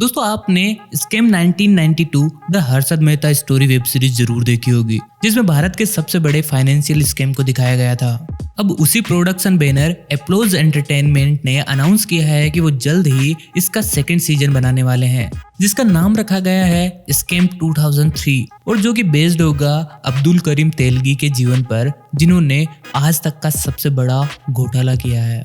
दोस्तों आपने scam 1992 the Harshad Mehta story web series जरूर देखी होगी, जिसमें भारत के सबसे बड़े फाइनेंशियल स्कैम को दिखाया गया था। अब उसी प्रोडक्शन बैनर एप्लोज एंटरटेनमेंट ने अनाउंस किया है कि वो जल्द ही इसका सेकंड सीजन बनाने वाले हैं, जिसका नाम रखा गया है स्कैम 2003 और जो कि बेस्ड होगा अब्दुल करीम तेलगी के जीवन पर, जिन्होंने आज तक का सबसे बड़ा घोटाला किया है।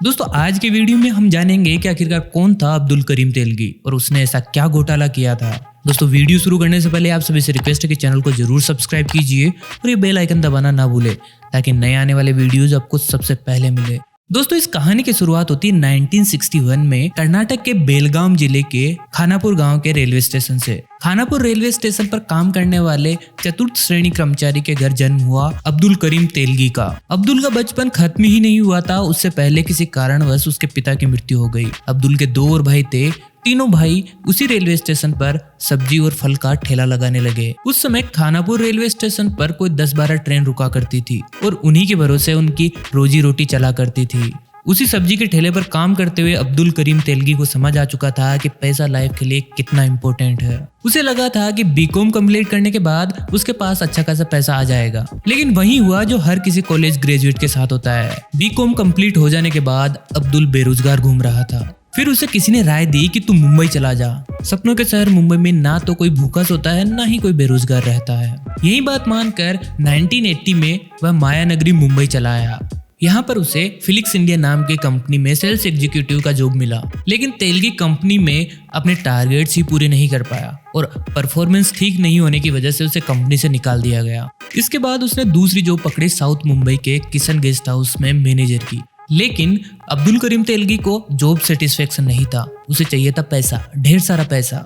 दोस्तों आज के वीडियो में हम जानेंगे कि आखिरकार कौन था अब्दुल करीम तेलगी और उसने ऐसा क्या घोटाला किया था। दोस्तों वीडियो शुरू करने से पहले आप सभी से रिक्वेस्ट है कि चैनल को जरूर सब्सक्राइब कीजिए और ये बेल आइकन दबाना ना भूले, ताकि नए आने वाले वीडियोज आपको सबसे पहले मिले। दोस्तों इस कहानी की शुरुआत होती है 1961 में कर्नाटक के बेलगाम जिले के खानापुर गांव के रेलवे स्टेशन से। खानापुर रेलवे स्टेशन पर काम करने वाले चतुर्थ श्रेणी कर्मचारी के घर जन्म हुआ अब्दुल करीम तेलगी का। अब्दुल का बचपन खत्म ही नहीं हुआ था, उससे पहले किसी कारणवश उसके पिता की मृत्यु हो गई। अब्दुल के 2 और भाई थे। तीनों भाई उसी रेलवे स्टेशन पर सब्जी और फल का ठेला लगाने लगे। उस समय खानापुर रेलवे स्टेशन पर कोई 10-12 ट्रेन रुका करती थी और उन्हीं के भरोसे उनकी रोजी रोटी चला करती थी। उसी सब्जी के ठेले पर काम करते हुए अब्दुल करीम तेलगी को समझ आ चुका था कि पैसा लाइफ के लिए कितना इम्पोर्टेंट है। उसे लगा था कि बीकॉम कंप्लीट करने के बाद उसके पास अच्छा खासा पैसा आ जाएगा, लेकिन वही हुआ जो हर किसी कॉलेज ग्रेजुएट के साथ होता है। बीकॉम कंप्लीट हो जाने के बाद अब्दुल बेरोजगार घूम रहा था। फिर उसे किसी ने राय दी कि तू मुंबई चला जा। सपनों के शहर मुंबई में ना तो कोई भूखा सोता है, ना ही कोई बेरोजगार रहता है। यही बात मानकर 1980 में वह माया नगरी मुंबई चला आया। यहाँ पर उसे फिलिक्स इंडिया नाम की कंपनी में सेल्स एग्जीक्यूटिव का जॉब मिला, लेकिन तेलगी कंपनी में अपने टारगेट्स ही पूरे नहीं कर पाया और परफॉर्मेंस ठीक नहीं होने की वजह से उसे कंपनी से निकाल दिया गया। इसके बाद उसने दूसरी जॉब पकड़ी साउथ मुंबई के किशन गेस्ट हाउस में मैनेजर की। लेकिन अब्दुल करीम तेलगी को जॉब सेटिस्फेक्शन नहीं था, उसे चाहिए था पैसा, ढेर सारा पैसा।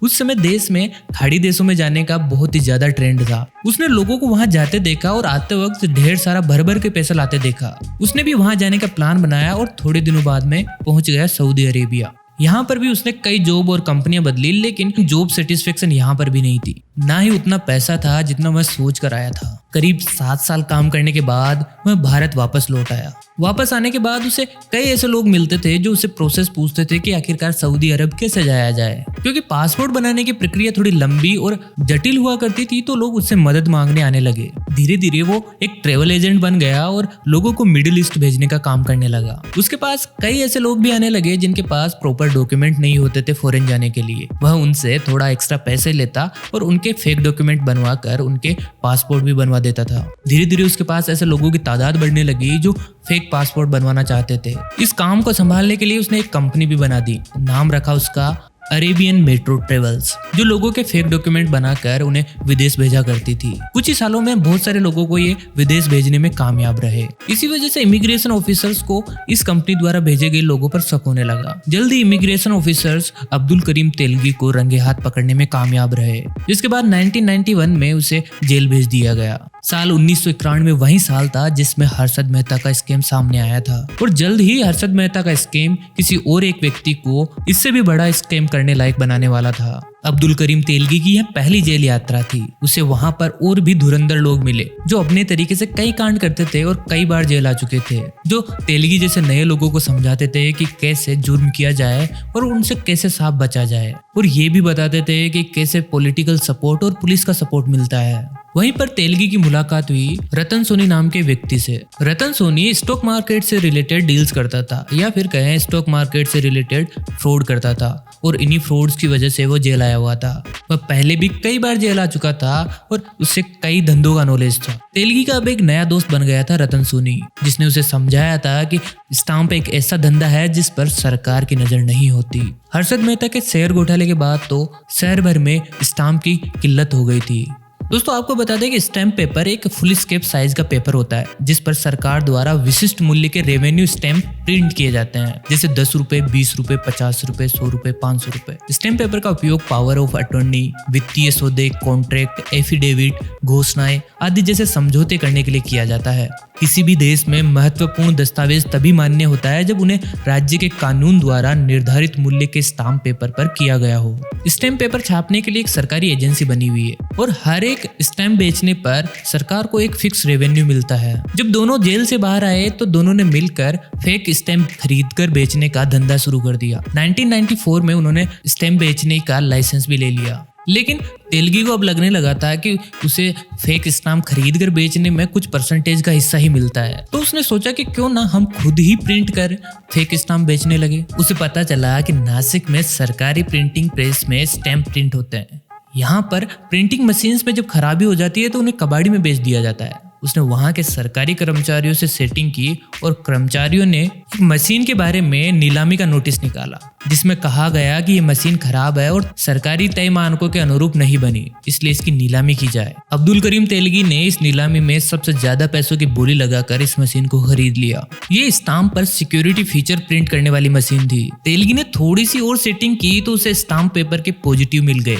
उस समय देश में खाड़ी देशों में जाने का बहुत ही ज्यादा ट्रेंड था। उसने लोगों को वहां जाते देखा और आते वक्त ढेर सारा भर भर के पैसा लाते देखा। उसने भी वहां जाने का प्लान बनाया और थोड़े दिनों बाद में पहुंच गया सऊदी अरेबिया। यहाँ पर भी उसने कई जॉब और कंपनियां बदली, लेकिन जॉब सेटिस्फेक्शन यहाँ पर भी नहीं थी, ना ही उतना पैसा था जितना वह सोच कर आया था। करीब 7 साल काम करने के बाद वह भारत वापस लौट आया। वापस आने के बाद उसे कई ऐसे लोग मिलते थे जो उसे प्रोसेस पूछते थे कि आखिरकार सऊदी अरब कैसे जाया जाए। क्योंकि पासपोर्ट बनाने की प्रक्रिया थोड़ी लंबी और जटिल हुआ करती थी, तो लोग उससे मदद मांगने आने लगे। धीरे धीरे वो एक ट्रेवल एजेंट बन गया और लोगों को मिडिल ईस्ट भेजने का काम करने लगा। उसके पास कई ऐसे लोग भी आने लगे जिनके पास प्रॉपर डॉक्यूमेंट नहीं होते थे फॉरेन जाने के लिए। वह उनसे थोड़ा एक्स्ट्रा पैसे लेता और उनके फेक डॉक्यूमेंट बनवा कर उनके पासपोर्ट भी बनवा देता था। धीरे धीरे उसके पास ऐसे लोगों की तादाद बढ़ने लगी जो फेक पासपोर्ट बनवाना चाहते थे। इस काम को संभालने के लिए उसने एक कंपनी भी बना दी। नाम रखा उसका अरेबियन मेट्रो ट्रेवल्स, जो लोगों के फेक डॉक्यूमेंट बनाकर उन्हें विदेश भेजा करती थी। कुछ ही सालों में बहुत सारे लोगों को ये विदेश भेजने में कामयाब रहे। इसी वजह से इमिग्रेशन ऑफिसर्स को इस कंपनी द्वारा भेजे गए लोगों पर शक होने लगा। जल्दी इमिग्रेशन ऑफिसर्स अब्दुल करीम तेलगी को रंगे हाथ पकड़ने में कामयाब रहे, जिसके बाद 1991 में उसे जेल भेज दिया गया। साल 1991 वही साल था जिसमें हर्षद मेहता का स्कैम सामने आया था और जल्द ही हर्षद मेहता का स्कैम किसी और एक व्यक्ति को इससे भी बड़ा स्कैम करने लायक बनाने वाला था। अब्दुल करीम तेलगी की यह पहली जेल यात्रा थी। उसे वहां पर और भी धुरंधर लोग मिले जो अपने तरीके से कई कांड करते थे और कई बार जेल आ चुके थे, जो तेलगी जैसे नए लोगों को समझाते थे कि कैसे जुर्म किया जाए और उनसे कैसे साफ बचा जाए, और ये भी बताते थे कि कैसे पॉलिटिकल सपोर्ट और पुलिस का सपोर्ट मिलता है। वहीं पर तेलगी की मुलाकात हुई रतन सोनी नाम के व्यक्ति से। रतन सोनी स्टॉक मार्केट से रिलेटेड डील्स करता था, या फिर कहें स्टॉक मार्केट से रिलेटेड फ्रॉड करता था, और इन्हीं फ्रॉड्स की वजह से वो जेल आया हुआ था। वह पहले भी कई बार जेल आ चुका था और उससे कई धंधों का नॉलेज था। तेलगी का अब एक नया दोस्त बन गया था रतन सोनी, जिसने उसे समझाया था कि स्टाम्प एक ऐसा धंधा है जिस पर सरकार की नजर नहीं होती। हर्षद मेहता के शेयर घोटाले के बाद तो शहर भर में स्टाम्प की किल्लत हो गई थी। दोस्तों आपको बता दें कि स्टैम्प पेपर एक फुल स्केप साइज का पेपर होता है, जिस पर सरकार द्वारा विशिष्ट मूल्य के रेवेन्यू स्टैम्प प्रिंट किए जाते हैं, जैसे 10 रुपए, 20 रुपए, 50 रुपए, 100 रुपए, 500 रुपए। स्टैम्प पेपर का उपयोग पावर ऑफ अटॉर्नी, वित्तीय सौदे, कॉन्ट्रैक्ट, एफिडेविट, घोषणाएं आदि जैसे समझौते करने के लिए किया जाता है। किसी भी देश में महत्वपूर्ण दस्तावेज तभी मान्य होता है जब उन्हें राज्य के कानून द्वारा निर्धारित मूल्य के स्टाम्प पेपर पर किया गया हो। स्टैम्प पेपर छापने के लिए एक सरकारी एजेंसी बनी हुई है और हर एक स्टैम्प बेचने पर सरकार को एक फिक्स रेवेन्यू मिलता है। जब दोनों जेल से बाहर आए तो दोनों ने मिलकर फेक स्टैम्प खरीदकर बेचने का धंधा शुरू कर दिया। 1994 में उन्होंने स्टैम्प बेचने का लाइसेंस भी ले लिया, लेकिन तेलगी को अब लगने लगा था कि उसे फेक स्टाम्प खरीद कर बेचने में कुछ परसेंटेज का हिस्सा ही मिलता है। तो उसने सोचा कि क्यों ना हम खुद ही प्रिंट कर फेक स्टाम्प बेचने लगे। उसे पता चला कि नासिक में सरकारी प्रिंटिंग प्रेस में स्टैम्प प्रिंट होते हैं। यहाँ पर प्रिंटिंग मशीन्स में जब खराबी हो जाती है तो उन्हें कबाड़ी में बेच दिया जाता है। उसने वहां के सरकारी कर्मचारियों से सेटिंग की और कर्मचारियों ने एक मशीन के बारे में नीलामी का नोटिस निकाला, जिसमें कहा गया कि ये मशीन खराब है और सरकारी तय मानकों के अनुरूप नहीं बनी, इसलिए इसकी नीलामी की जाए। अब्दुल करीम तेलगी ने इस नीलामी में सबसे ज्यादा पैसों की बोली लगाकर इस मशीन को खरीद लिया। ये स्टाम्प पर सिक्योरिटी फीचर प्रिंट करने वाली मशीन थी। तेलगी ने थोड़ी सी और सेटिंग की तो उसे स्टाम्प पेपर के पॉजिटिव मिल गए,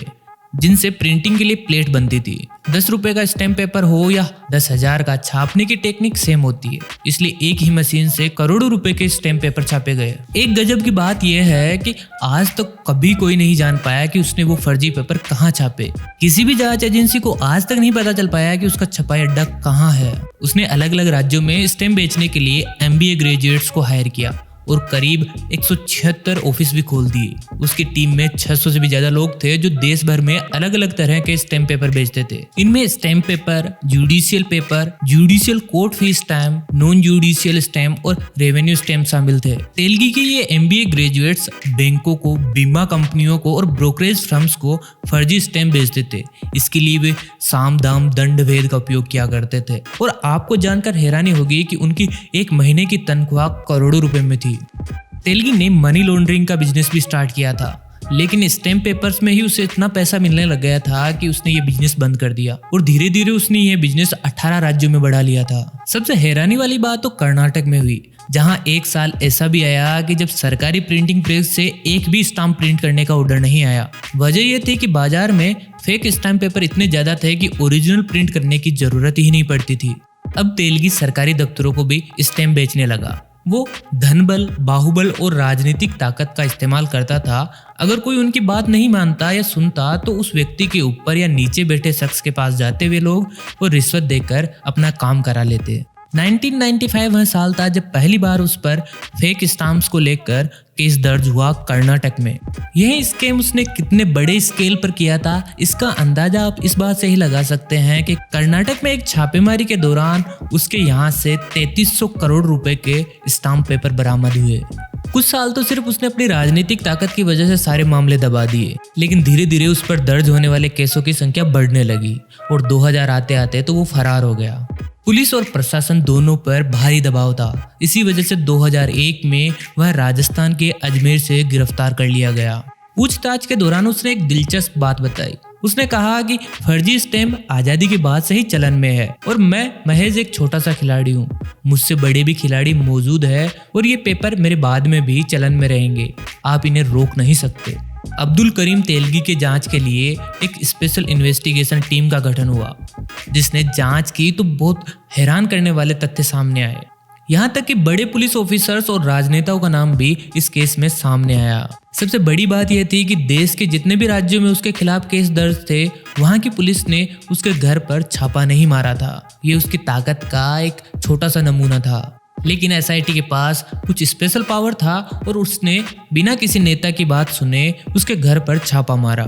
जिनसे प्रिंटिंग के लिए प्लेट बनती थी। 10 रुपए का स्टैम्प पेपर हो या 10,000 का, छापने की टेक्निक सेम होती है, इसलिए एक ही मशीन से करोड़ों रुपए के स्टैम्प पेपर छापे गए। एक गजब की बात यह है कि आज तक कभी कोई नहीं जान पाया कि उसने वो फर्जी पेपर कहाँ छापे। किसी भी जांच एजेंसी को आज तक नहीं पता चल पाया कि उसका छपाई अड्डा कहाँ है। उसने अलग अलग राज्यों में स्टैम्प बेचने के लिए MBA ग्रेजुएट्स को हायर किया और करीब 176 ऑफिस भी खोल दिए। उसकी टीम में 600 से भी ज्यादा लोग थे जो देश भर में अलग अलग तरह के स्टैम्प पेपर बेचते थे। इनमें stamp paper, judicial court fee stamp, non judicial stamp और रेवेन्यू स्टैम्प शामिल थे। तेलगी के ये MBA ग्रेजुएट्स बैंकों को, बीमा कंपनियों को और ब्रोकरेज फर्म्स को फर्जी स्टैम्प बेचते थे। इसके लिए वे साम दाम दंड भेद का उपयोग किया करते थे और आपको जानकर हैरानी होगी कि उनकी एक महीने की तनख्वाह करोड़ों रुपए में थी। तेलगी ने मनी लॉन्ड्रिंग का बिजनेस भी स्टार्ट किया था, लेकिन स्टैम्प पेपर्स में ही उसे इतना पैसा मिलने लग गया था कि उसने ये बिजनेस बंद कर दिया और धीरे धीरे उसने ये बिजनेस 18 राज्यों में बढ़ा लिया था। सबसे हैरानी वाली बात तो कर्नाटक में हुई, जहां एक साल ऐसा भी आया कि जब सरकारी प्रिंटिंग प्रेस से एक भी स्टाम्प प्रिंट करने का ऑर्डर नहीं आया। वजह यह थी कि बाजार में फेक स्टाम्प पेपर इतने ज्यादा थे कि ओरिजिनल प्रिंट करने की जरूरत ही नहीं पड़ती थी। अब तेलगी सरकारी दफ्तरों को भी स्टैम्प बेचने लगा। वो धनबल, बाहुबल और राजनीतिक ताकत का इस्तेमाल करता था। अगर कोई उनकी बात नहीं मानता या सुनता तो उस व्यक्ति के ऊपर या नीचे बैठे शख्स के पास जाते हुए लोग और रिश्वत देकर अपना काम करा लेते। 1995 वह साल था जब पहली बार उस पर फेक स्टाम्प्स को लेकर केस दर्ज हुआ कर्नाटक में। यह स्कैम उसने कितने बड़े स्केल पर किया था, इसका अंदाजा आप इस बात से ही लगा सकते हैं कि कर्नाटक में एक छापेमारी के दौरान उसके यहाँ से 3300 करोड़ रुपए के स्टाम्प पेपर बरामद हुए। कुछ साल तो सिर्फ उसने अपनी राजनीतिक ताकत की वजह से सारे मामले दबा दिए, लेकिन धीरे धीरे उस पर दर्ज होने वाले केसों की संख्या बढ़ने लगी और 2000 आते आते तो वो फरार हो गया। पुलिस और प्रशासन दोनों पर भारी दबाव था। इसी वजह से 2001 में वह राजस्थान के अजमेर से गिरफ्तार कर लिया गया। पूछताछ के दौरान उसने एक दिलचस्प बात बताई। उसने कहा कि फर्जी स्टैम्प आजादी के बाद से ही चलन में है और मैं महज एक छोटा सा खिलाड़ी हूँ। मुझसे बड़े भी खिलाड़ी मौजूद है और ये पेपर मेरे बाद में भी चलन में रहेंगे। आप इन्हें रोक नहीं सकते। अब्दुल करीम तेलगी के जांच के लिए एक स्पेशल इन्वेस्टिगेशन टीम का गठन हुआ, जिसने जांच की तो बहुत हैरान करने वाले तथ्य सामने आए। यहाँ तक कि बड़े पुलिस ऑफिसर्स और राजनेताओं का नाम भी इस केस में सामने आया। सबसे बड़ी बात यह थी कि देश के जितने भी राज्यों में उसके खिलाफ केस दर्ज थे, वहाँ की पुलिस ने उसके घर पर छापा नहीं मारा था। ये उसकी ताकत का एक छोटा सा नमूना था। लेकिन SIT के पास कुछ स्पेशल पावर था और उसने बिना किसी नेता की बात सुने उसके घर पर छापा मारा।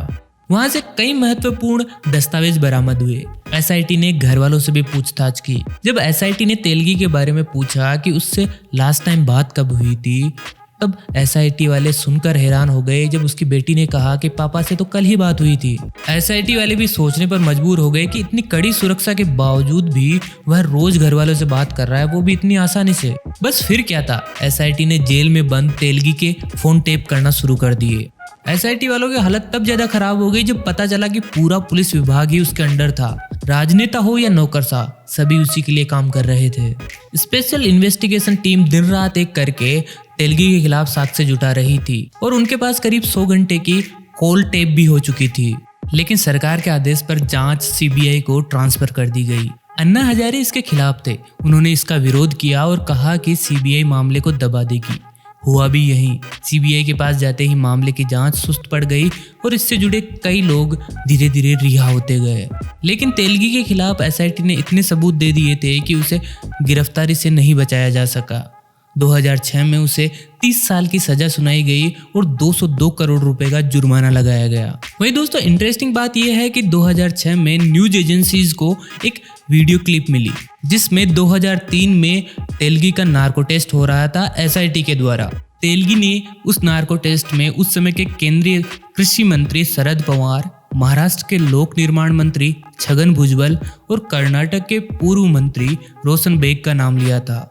वहां से कई महत्वपूर्ण दस्तावेज बरामद हुए। SIT ने घर वालों से भी पूछताछ की। जब SIT ने तेलगी के बारे में पूछा कि उससे लास्ट टाइम बात कब हुई थी, तब SIT वाले सुनकर हैरान हो गए जब उसकी बेटी ने कहा कि पापा से तो कल ही बात हुई थी। SIT वाले भी सोचने पर मजबूर हो गए कि इतनी कड़ी सुरक्षा के बावजूद भी वह रोज घर वालों से बात कर रहा है, वो भी इतनी आसानी से। बस फिर क्या था, SIT ने जेल में बंद तेलगी के फोन टेप करना शुरू कर दिए। SIT वालों की हालत तब ज्यादा खराब हो गई जब पता चला कि पूरा पुलिस विभाग ही उसके अंडर था। राजनेता हो या नौकरशाह, सभी उसी के लिए काम कर रहे थे। स्पेशल इन्वेस्टिगेशन टीम दिन रात एक करके तेलगी के खिलाफ साक्ष्य जुटा रही थी और उनके पास करीब 100 घंटे की कॉल टेप भी हो चुकी थी। लेकिन सरकार के आदेश पर जांच CBI को ट्रांसफर कर दी गई। अन्ना हजारे इसके खिलाफ थे। उन्होंने इसका विरोध किया और कहा कि सीबीआई मामले को दबा देगी। हुआ भी यही। सीबीआई के पास जाते ही मामले की जांच सुस्त पड़ गई और इससे जुड़े कई लोग धीरे धीरे रिहा होते गए। लेकिन तेलगी के खिलाफ एसआईटी ने इतने सबूत दे दिए थे कि उसे गिरफ्तारी से नहीं बचाया जा सका। 2006 में उसे 30 साल की सजा सुनाई गई और 202 करोड़ रुपए का जुर्माना लगाया गया। वही दोस्तों इंटरेस्टिंग बात यह है कि 2006 में न्यूज एजेंसीज को एक वीडियो क्लिप मिली जिसमें 2003 में तेलगी का नार्को टेस्ट हो रहा था एसआईटी के द्वारा। तेलगी ने उस नार्को टेस्ट में उस समय के केंद्रीय कृषि मंत्री शरद पवार, महाराष्ट्र के लोक निर्माण मंत्री छगन भुजबल और कर्नाटक के पूर्व मंत्री रोशन बेग का नाम लिया था।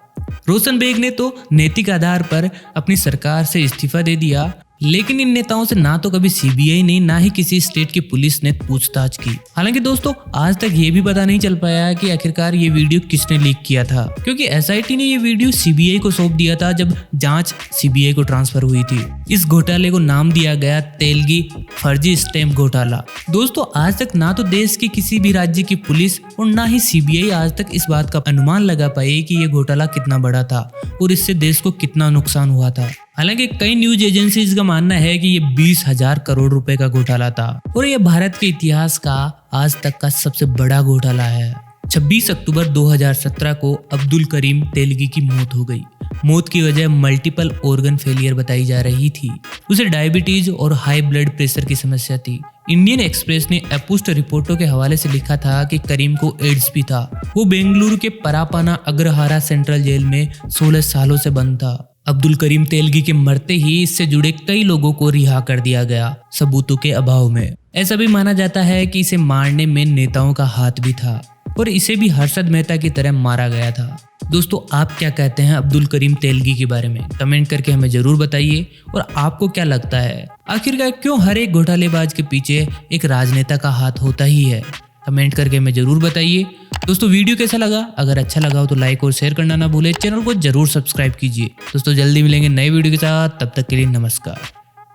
रोशन बेग ने तो नैतिक आधार पर अपनी सरकार से इस्तीफा दे दिया, लेकिन इन नेताओं से ना तो कभी सीबीआई ने ना ही किसी स्टेट की पुलिस ने पूछताछ की। हालांकि दोस्तों आज तक ये भी पता नहीं चल पाया कि आखिरकार ये वीडियो किसने लीक किया था, क्योंकि एसआईटी ने ये वीडियो सीबीआई को सौंप दिया था जब जांच सीबीआई को ट्रांसफर हुई थी। इस घोटाले को नाम दिया गया तेलगी फर्जी स्टैंप घोटाला। दोस्तों आज तक ना तो देश की किसी भी राज्य की पुलिस और ना ही सीबीआई आज तक इस बात का अनुमान लगा पाई कि ये घोटाला कितना बड़ा था और इससे देश को कितना नुकसान हुआ था। हालांकि कई न्यूज एजेंसीज का मानना है कि ये 20,000 करोड़ रुपए का घोटाला था और ये भारत के इतिहास का आज तक का सबसे बड़ा घोटाला है। 26 अक्टूबर 2017 को अब्दुल करीम तेलगी की मौत हो गई। मौत की वजह मल्टीपल ऑर्गन फेलियर बताई जा रही थी। उसे डायबिटीज और हाई ब्लड प्रेशर की समस्या थी। इंडियन एक्सप्रेस ने अपुष्ट रिपोर्टों के हवाले से लिखा था कि करीम को एड्स भी था। वो बेंगलुरु के परापाना अग्रहारा सेंट्रल जेल में 16 सालों से बंद था। अब्दुल करीम तेलगी के मरते ही इससे जुड़े कई लोगों को रिहा कर दिया गया सबूतों के अभाव में। ऐसा भी माना जाता है कि इसे मारने में नेताओं का हाथ भी था और इसे भी हर्षद मेहता की तरह मारा गया था। दोस्तों आप क्या कहते हैं अब्दुल करीम तेलगी के बारे में? कमेंट करके हमें जरूर बताइए। और आपको क्या लगता है आखिरकार क्यों हर एक घोटालेबाज के पीछे एक राजनेता का हाथ होता ही है? कमेंट करके हमें जरूर बताइए। दोस्तों वीडियो कैसा लगा? अगर अच्छा लगा हो तो लाइक और शेयर करना ना भूलें। चैनल को जरूर सब्सक्राइब कीजिए। दोस्तों जल्दी मिलेंगे नए वीडियो के साथ, तब तक के लिए नमस्कार।